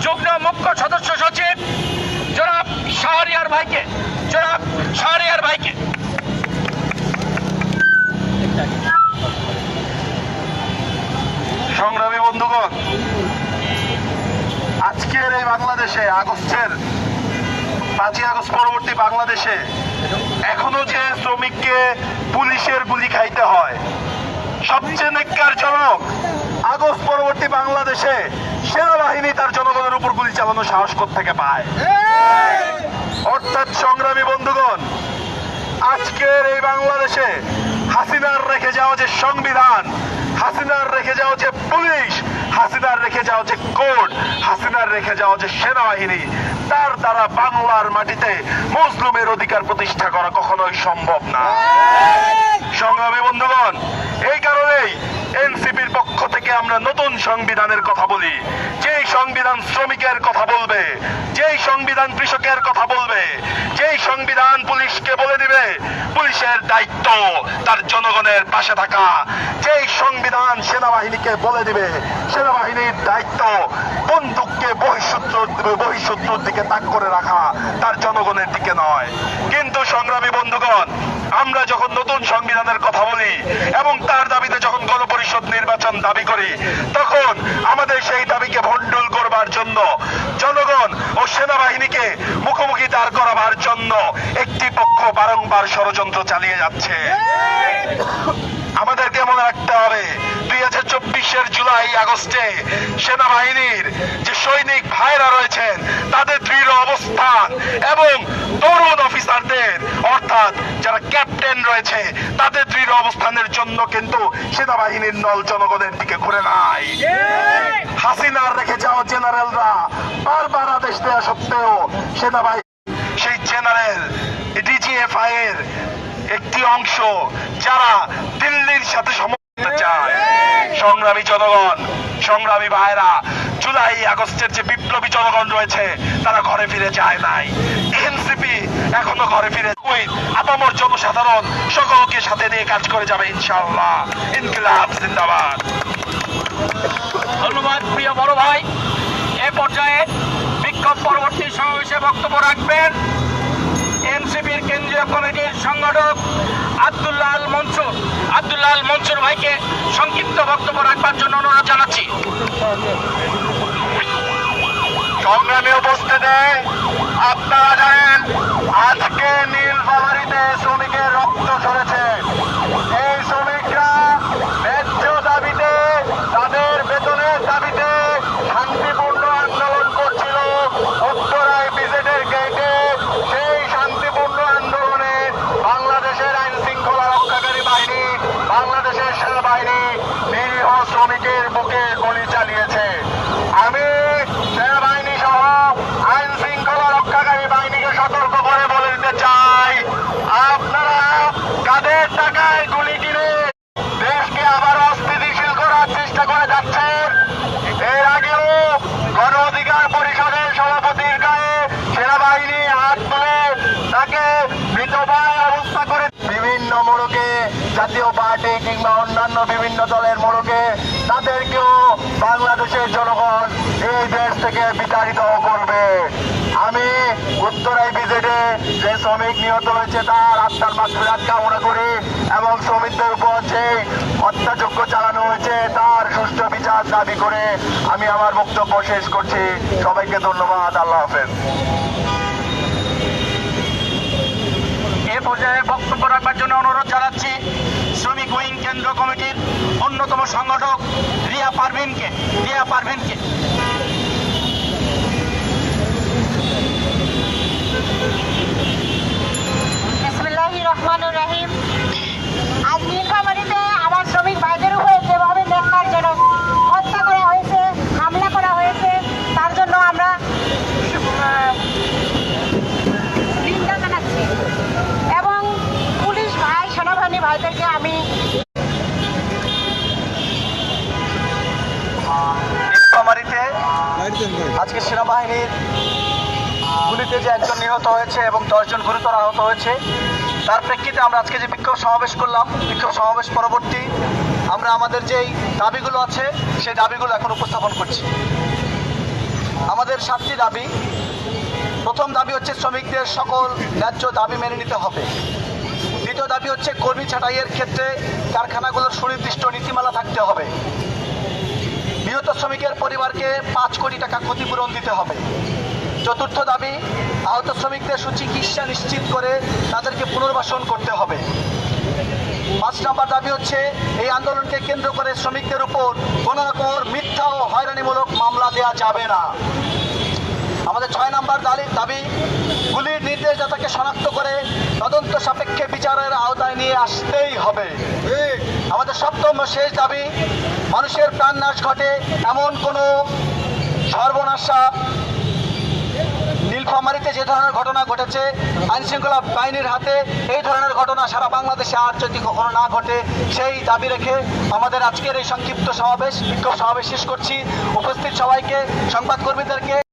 যুগ্ম মুখ্য সদস্য সচিব জনাব শাহরিয়ার ভাইকে সংগ্রামী বন্ধুগণ, আজকের এই বাংলাদেশে আগস্টের 5ই আগস্ট পরবর্তী বাংলাদেশে এখনো যে শ্রমিককে পুলিশের গুলি খাইতে হয়, সবচেয়ে ন্যাক্কারজনক আগস্ট পরবর্তী বাংলাদেশে সেনাবাহিনী তার জনগণের উপর গুলি চালানোর সাহস থেকে পায়। অর্থাৎ সংগ্রামী বন্ধুগণ, আজকের এই বাংলাদেশে হাসিনার রেখে যাওয়া যে সংবিধান, হাসিনার রেখে যাওয়া যে পুলিশ, হাসিনার রেখে যাওয়া যে কোর্ট, হাসিনার রেখে যাওয়া যে সেনাবাহিনী, তার দ্বারা বাংলার মাটিতে মুসলিমের অধিকার প্রতিষ্ঠা করা কখনোই সম্ভব না। সংগ্রামী বন্ধুগণ, এই কারণেই এনসিপির পক্ষ থেকে আমরা নতুন সংবিধানের কথা বলি, যেই সংবিধান শ্রমিকের কথা বলবে, যেই সংবিধান কৃষকের কথা বলবে, যেই সংবিধান পুলিশকে বলে দিবে পুলিশের দায়িত্ব তার জনগণের পাশে থাকা, যেই সংবিধান সেনাবাহিনীকে বলে দিবে সেনাবাহিনীর দায়িত্ব বন্দুককে বহিঃশত্রুর দিকে তাক করে রাখা, তার জনগণের দিকে নয়। কিন্তু সংগ্রামী বন্ধুগণ, আমরা যখন নতুন সংবিধানের কথা বলি এবং তার দাবিতে যখন গণপরিষদ নির্বাচন দাবি করি, তখন আমাদের সেই দাবিকে ভণ্ডুল করবার জন্য, জনগণ ও সেনাবাহিনীকে মুখোমুখি দাঁড় করাবার জন্য একটি পক্ষ বারংবার ষড়যন্ত্র চালিয়ে যাচ্ছে। আমাদেরকে মনে রাখতে হবে 2024-এর জুলাই আগস্টে সেনাবাহিনীর যে সৈনিক ভাইরা রয়েছেন তাদের দৃঢ় অবস্থান এবং তরুণ অফিসারদের অর্থাৎ যারা ক্যাপ্টেন রয়েছে তাদের দৃঢ় অবস্থানের জন্য কিন্তু সেনাবাহিনীর নল জনগণের দিকে ঘুরে নাই। হাসিনার রেখে যাওয়া জেনারেলরা বারবার আদেশ দেওয়া সত্ত্বেও সেনাবাহিনী সেই জেনারেল ডিজিএফআই এর একটি অংশ যারা দিল্লির সাথে সমঝোতা চায়। সংগ্রামী জনগণ, সংগ্রামী ভাইরা, জুলাই আগস্টের যে বিপ্লবী জনগণ রয়েছে তারা ঘরে ফিরে যায় নাই। এনসিপি এখনো ঘরে ফিরে আপামর জনসাধারণ সকলকে সাথে নিয়ে কাজ করে যাবে ইনশাআল্লাহ। ইনকিলাব জিন্দাবাদ। ধন্যবাদ প্রিয় বড় ভাই। এ পর্যায়ে বিক্ষোভ পরবর্তী সমাবেশে বক্তব্য রাখবেন এনসিপির কেন্দ্রীয় কমিটির সংগঠক আব্দুল্লাহ আল মনসুর ভাইকে সংক্ষিপ্ত বক্তব্য রাখবার জন্য অনুরোধ জানাচ্ছি। সংগ্রামী উপস্থিতি, আপনারা জানেন আজকে নীলফামারীতে শ্রমিকের রক্ত ঝরেছে। এই শ্রমিকরা ন্যায্য দাবিতে, তাদের বেতনের দাবিতে শান্তিপূর্ণ আন্দোলন করছিল উত্তরায় বিজেডের গেটে। সেই শান্তিপূর্ণ আন্দোলনে বাংলাদেশের আইন শৃঙ্খলা রক্ষাকারী বাহিনী, বাংলাদেশের সেনাবাহিনী নিরীহ শ্রমিকের বুকে গুলি চালিয়েছে। আমি সেনাবাহিনী সহ আইন শৃঙ্খলা রক্ষাকারী বাহিনীকে সতর্ক করে বলে দিতে চাই, আপনারা কাদের টাকায় গুলি কিনে দেশকে আবার অস্থিতিশীল করার চেষ্টা করে যাচ্ছেন। এর আগেও গণ অধিকার পরিষদের সভাপতির গায়ে সেনাবাহিনী হাত তুলে তাকে মৃতপ্রায় অবস্থা করে বিভিন্ন মোড়কে, জাতীয় পার্টি কিংবা অন্যান্য বিভিন্ন দলের মোড়কে তাদেরকেও বাংলাদেশের জনগণ এই দেশ থেকে বিতাড়িত করবে। আমি উত্তরায় বিজেডে যে শ্রমিক নিহত হয়েছে তার আত্মার মাগফিরাত কামনা করি এবং শ্রমিকদের উপর যে হত্যাযজ্ঞ চালানো হয়েছে তার সুষ্ঠু বিচার দাবি করে আমি আমার বক্তব্য শেষ করছি। সবাইকে ধন্যবাদ। আল্লাহ হাফেজ। এ পর্যায়ে বক্তব্য রাখবার জন্য অনুরোধ জানাচ্ছি শ্রমিক উইং কেন্দ্র কমিটির অন্যতম সংগঠক রিয়া পারভিনকে। বিসমিল্লাহির রহমানির রহিম। আজ নীলফামারীতে আমার শ্রমিক ভাইদের উপরে যেভাবে ন্যাক্কারজনক হত্যা করা হয়েছে, হামলা করা হয়েছে, তার জন্য আমরা নিন্দা জানাচ্ছি এবং পুলিশ ভাই, সেনাবাহিনী ভাইদেরকে আমি নীলফামারীতে আজকে সেনাবাহিনীর গুলিতে যে একজন নিহত হয়েছে এবং 10 জন গুরুতর আহত হয়েছে, তার প্রেক্ষিতে আমরা আজকে যে বিক্ষোভ সমাবেশ করলাম, বিক্ষোভ সমাবেশ পরবর্তী আমরা আমাদের যেই দাবিগুলো আছে সেই দাবিগুলো এখন উপস্থাপন করছি। আমাদের 7টি দাবি। প্রথম দাবি হচ্ছে শ্রমিকদের সকল ন্যায্য দাবি মেনে নিতে হবে। দ্বিতীয় দাবি হচ্ছে কর্মী ছাঁটাইয়ের ক্ষেত্রে কারখানাগুলোর সুনির্দিষ্ট নীতিমালা থাকতে হবে। নিহত শ্রমিকের পরিবারকে 5 কোটি টাকা ক্ষতিপূরণ দিতে হবে। চতুর্থ দাবি, আহত শ্রমিকদের সুচিকিৎসা নিশ্চিত করে তাদেরকে পুনর্বাসন করতে হবে। 5 নম্বর দাবি হচ্ছে এই আন্দোলনকে কেন্দ্র করে শ্রমিকদের উপর কোনো রকম মিথ্যা ও হয়রানিমূলক মামলা দেওয়া যাবে না। আমাদের 6 নম্বর দাবি, গুলির নির্দেশদাতাকে শনাক্ত করে তদন্ত সাপেক্ষে বিচারের আওতায় নিয়ে আসতেই হবে। আমাদের 7ম ও শেষ দাবি, মানুষের প্রাণনাশ ঘটে এমন কোনো সর্বনাশা নীলফামারীতে যে ধরনের ঘটনা ঘটেছে আইনশৃঙ্খলা বাহিনীর হাতে, এই ধরনের ঘটনা সারা বাংলাদেশে আর যদি কখনো না ঘটে, সেই দাবি রেখে আমাদের আজকের এই সংক্ষিপ্ত বিক্ষোভ সমাবেশ শেষ করছি। উপস্থিত সবাইকে, সংবাদকর্মীদেরকে